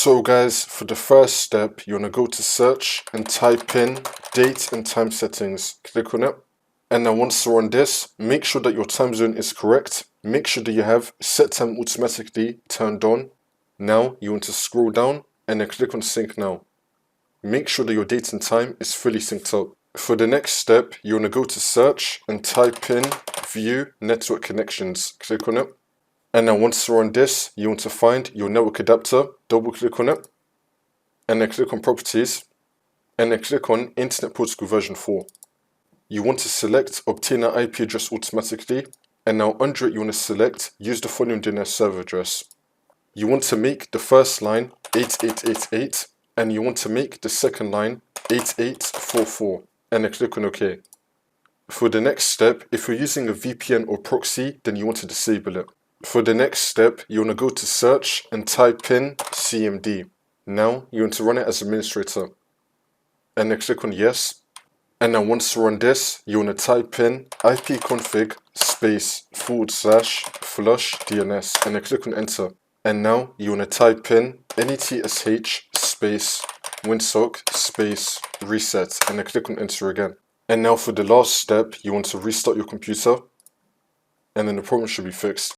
So guys, for the first step, you want to go to search and type in date and time settings. Click on it. And now once you're on this, make sure that your time zone is correct. Make sure that you have set time automatically turned on. Now you want to scroll down and then click on sync now. Make sure that your date and time is fully synced up. For the next step, you want to go to search and type in view network connections. Click on it. And now once you're on this, you want to find your network adapter, double click on it, and then click on properties, and then click on Internet Protocol version 4. You want to select obtain an IP address automatically, and now under it you want to select use the following DNS server address. You want to make the first line 8888, and you want to make the second line 8844, and then click on OK. For the next step, if you're using a VPN or proxy, then you want to disable it. For the next step, you want to go to search and type in CMD. Now you want to run it as administrator. And then click on yes. And now once you're on this, you want to type in ipconfig space /flush DNS and then click on enter. And now you want to type in netsh space winsock space reset and then click on enter again. And now for the last step, you want to restart your computer and then the problem should be fixed.